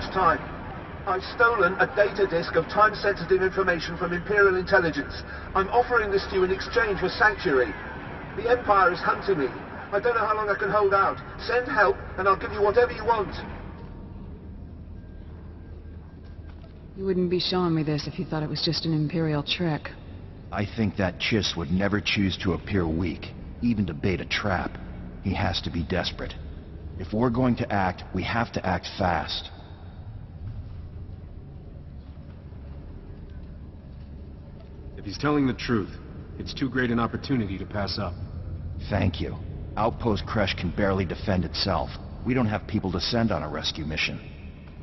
much time. I've stolen a data disk of time-sensitive information from Imperial intelligence. I'm offering this to you in exchange for sanctuary. The Empire is hunting me. I don't know how long I can hold out. Send help, and I'll give you whatever you want. You wouldn't be showing me this if you thought it was just an Imperial trick. I think that Chiss would never choose to appear weak, even to bait a trap. He has to be desperate. If we're going to act, we have to act fast. If he's telling the truth, it's too great an opportunity to pass up. Thank you. Outpost Kresh can barely defend itself. We don't have people to send on a rescue mission.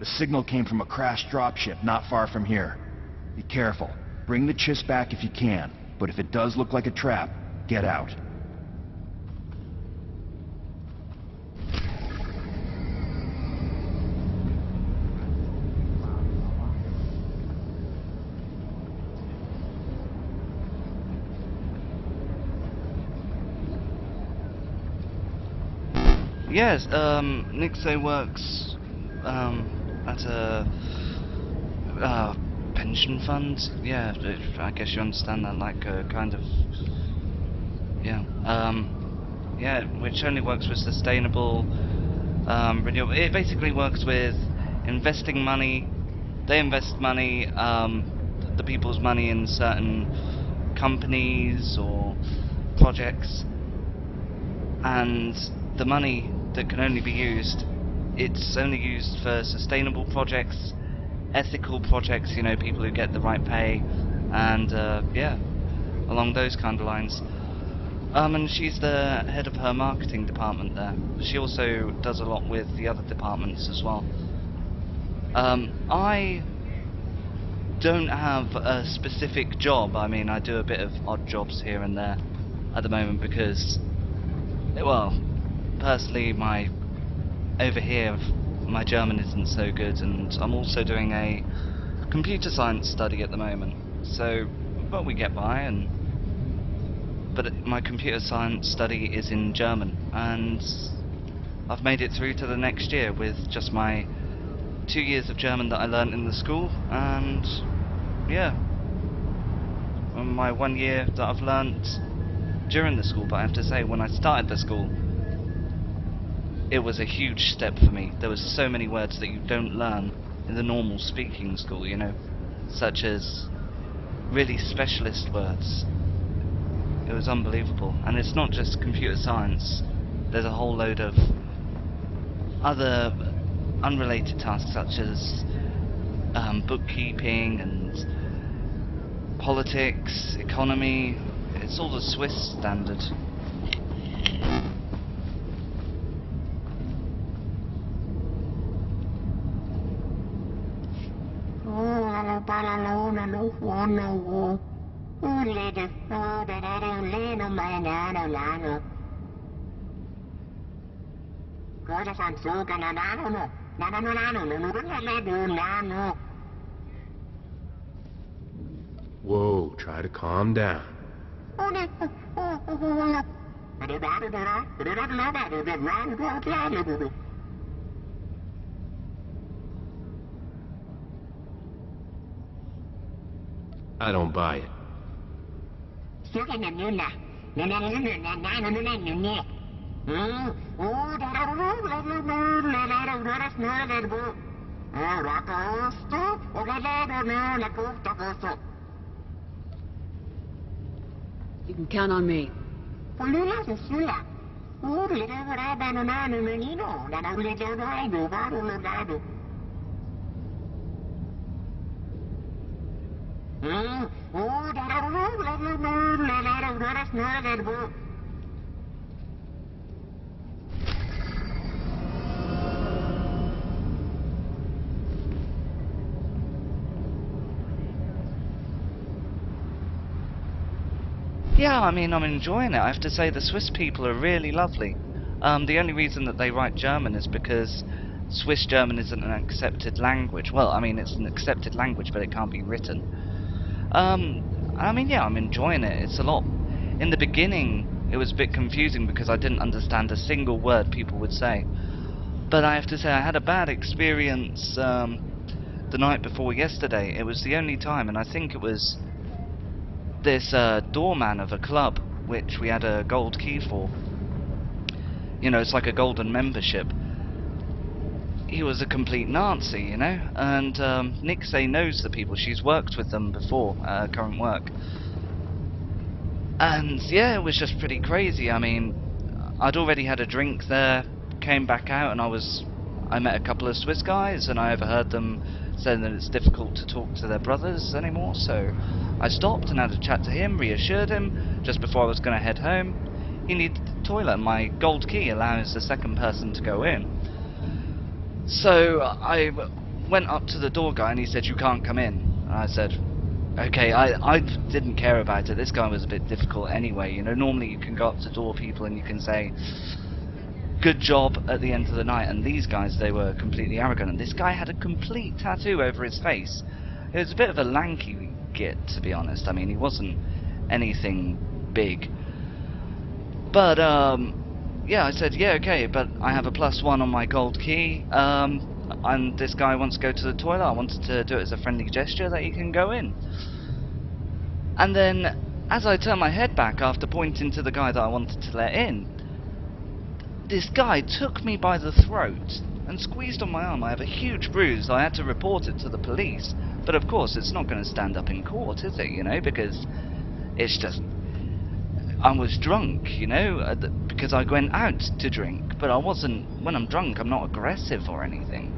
The signal came from a crashed dropship not far from here. Be careful. Bring the Chiss back if you can, but if it does look like a trap, get out. Yes, Nixe works at a pension fund. Yeah, I guess you understand that, like a kind of, yeah, yeah, which only works with sustainable renewable. It basically works with investing money. They invest money, the people's money in certain companies or projects, and the money that can only be used, it's only used for sustainable projects, ethical projects, you know, people who get the right pay, and yeah, along those kind of lines. And she's the head of her marketing department there. She also does a lot with the other departments as well. I don't have a specific job. I mean, I do a bit of odd jobs here and there at the moment because, well, personally, over here, my German isn't so good, and I'm also doing a computer science study at the moment. So, but we get by, but my computer science study is in German, and I've made it through to the next year with just my 2 years of German that I learnt in the school, and yeah, my 1 year that I've learnt during the school. But I have to say, when I started the school, it was a huge step for me. There was so many words that you don't learn in the normal speaking school, you know, such as really specialist words. It was unbelievable. And it's not just computer science. There's a whole load of other unrelated tasks, such as bookkeeping and politics, economy. It's all the Swiss standard. Whoa, try to calm down. I don't buy it. You can count on me. Yeah, I mean, I'm enjoying it. I have to say, the Swiss people are really lovely. The only reason that they write German is because Swiss German isn't an accepted language. Well, I mean, it's an accepted language, but it can't be written. I mean, yeah, I'm enjoying it. It's a lot. In the beginning, it was a bit confusing because I didn't understand a single word people would say. But I have to say, I had a bad experience the night before yesterday. It was the only time, and I think it was this doorman of a club, which we had a gold key for. You know, it's like a golden membership. He was a complete Nazi, you know, and Nixe knows the people. She's worked with them before, current work. And yeah, it was just pretty crazy. I mean, I'd already had a drink there, came back out, and I met a couple of Swiss guys, and I overheard them saying that it's difficult to talk to their brothers anymore, so I stopped and had a chat to him, reassured him, just before I was going to head home. He needed the toilet, and my gold key allows the second person to go in. So I went up to the door guy, and he said, "You can't come in." And I said, okay, I didn't care about it. This guy was a bit difficult anyway, you know. Normally you can go up to door people and you can say, "Good job," at the end of the night, and these guys, they were completely arrogant, and this guy had a complete tattoo over his face. It was a bit of a lanky git, to be honest. I mean, he wasn't anything big. But, yeah, I said, yeah, okay, but I have a +1 on my gold key, and this guy wants to go to the toilet. I wanted to do it as a friendly gesture that he can go in. And then, as I turned my head back after pointing to the guy that I wanted to let in, this guy took me by the throat and squeezed on my arm. I have a huge bruise. I had to report it to the police. But of course, it's not going to stand up in court, is it? You know, because it's just... I was drunk, you know, because I went out to drink. But I wasn't... When I'm drunk, I'm not aggressive or anything.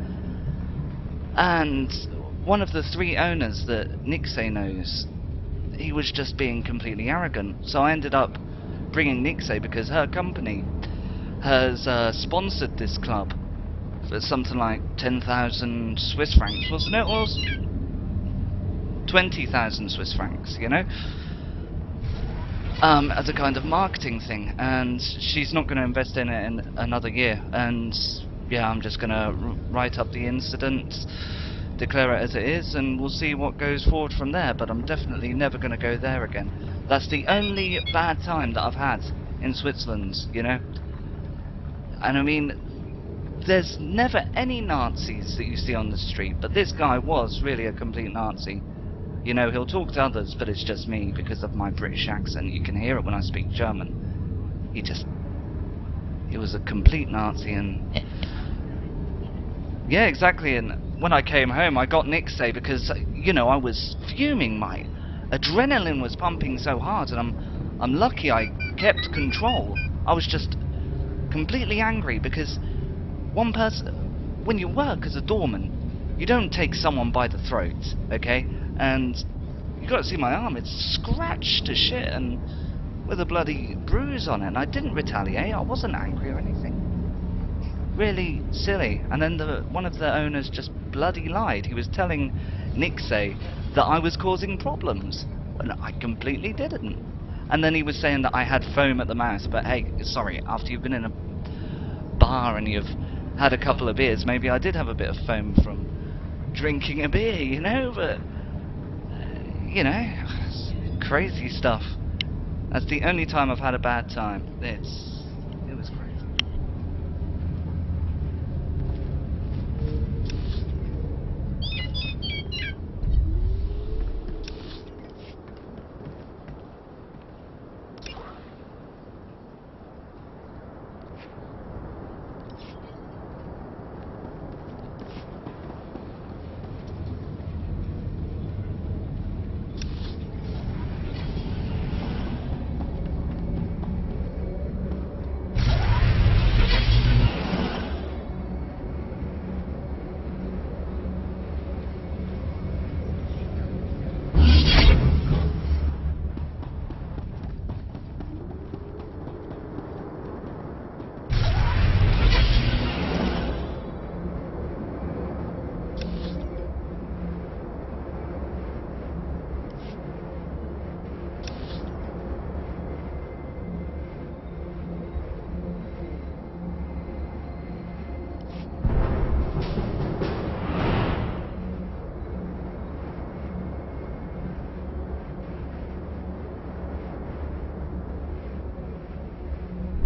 And one of the 3 owners that Nixe knows, he was just being completely arrogant. So I ended up bringing Nixe because her company has sponsored this club for something like 10,000 Swiss francs, wasn't it? It was 20,000 Swiss francs, you know, as a kind of marketing thing, and she's not going to invest in it in another year. And yeah, I'm just going to write up the incident, declare it as it is, and we'll see what goes forward from there. But I'm definitely never going to go there again. That's the only bad time that I've had in Switzerland, you know. And I mean, there's never any Nazis that you see on the street, but this guy was really a complete Nazi. You know, he'll talk to others, but it's just me because of my British accent. You can hear it when I speak German. He was a complete Nazi, and... yeah, exactly, and when I came home, I got Nixe because, you know, I was fuming. My adrenaline was pumping so hard, and I'm lucky I kept control. I was just completely angry because one person, when you work as a doorman, you don't take someone by the throat, okay? And you got to see my arm, it's scratched to shit and with a bloody bruise on it, and I didn't retaliate. I wasn't angry or anything. Really silly. And then one of the owners just bloody lied. He was telling Nixe that I was causing problems when I completely didn't. And then he was saying that I had foam at the mouth, but hey, sorry, after you've been in a bar and you've had a couple of beers, maybe I did have a bit of foam from drinking a beer, you know, but, you know, crazy stuff. That's the only time I've had a bad time. It was crazy.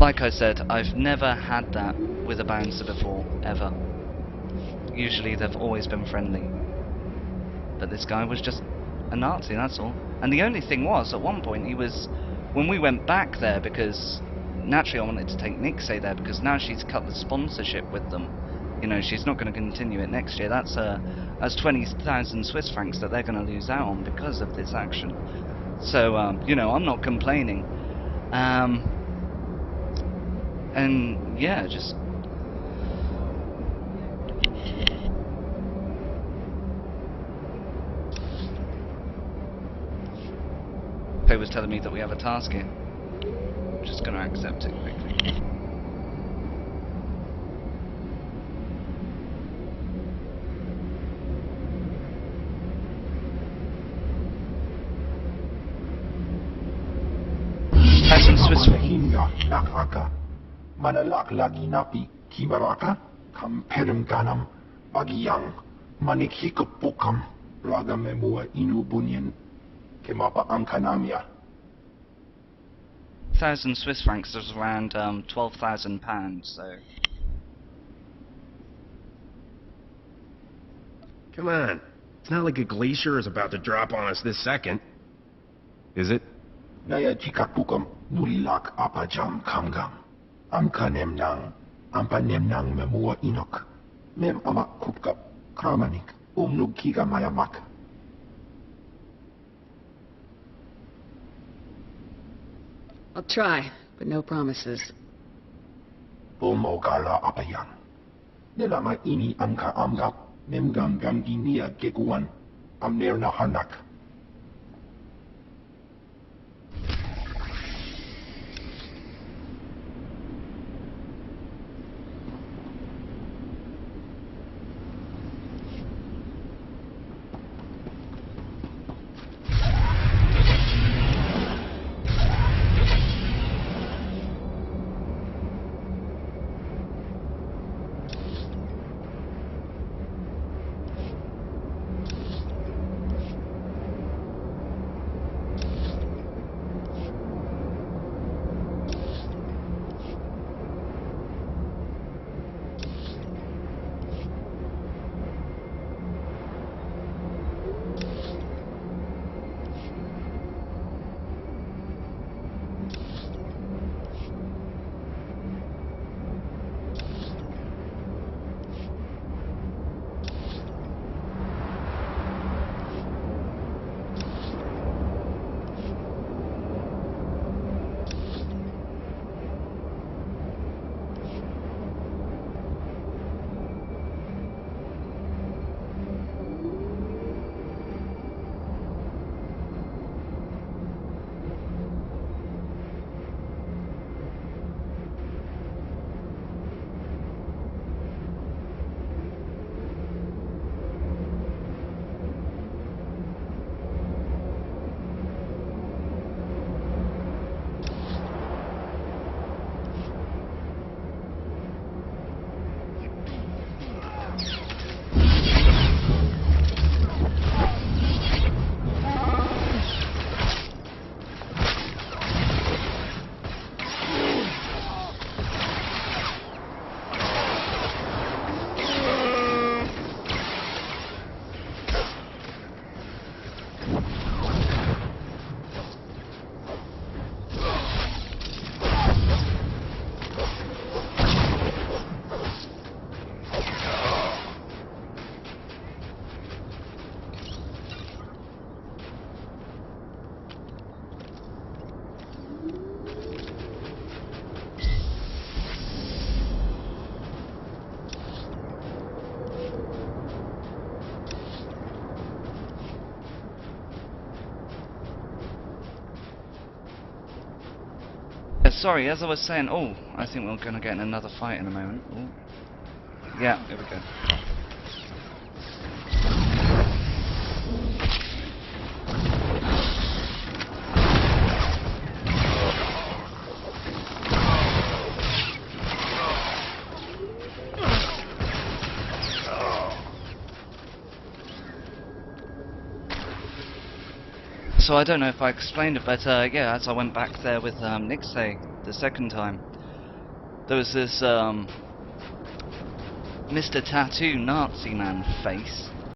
like I said, I've never had that with a bouncer before, ever. Usually they've always been friendly. But this guy was just a Nazi, that's all. And the only thing was, at one point he was... When we went back there, because naturally I wanted to take Nixe there, because now she's cut the sponsorship with them. You know, she's not going to continue it next year. That's 20,000 Swiss francs that they're going to lose out on because of this action. So, you know, I'm not complaining. And, yeah, just... They was telling me that we have a task here. I'm just going to accept it quickly. That's some Swiss. Manalak lagi napi kibaraka kam perem ganam bagiyang manikikapukam raga memua inu bunyan kemapa amkanamia. 1,000 Swiss francs is around £12,000, so... Come on. It's not like a glacier is about to drop on us this second. Is it? Naya chikapukam nulilak apajam kamgam. Amkanem nang ampanem nang memua inok. Mem amak kupkap kramanik umnug kiga mayamak. I'll try, but no promises. Bumogala apayang. Nilama ini amka amgap memgam gamginia geguan amner na hanak. Sorry, as I was saying, oh, I think we're going to get in another fight in a moment. Ooh. Yeah, here we go. So I don't know if I explained it, but yeah, as I went back there with Nixe the second time, There was this Mr. Tattoo Nazi man face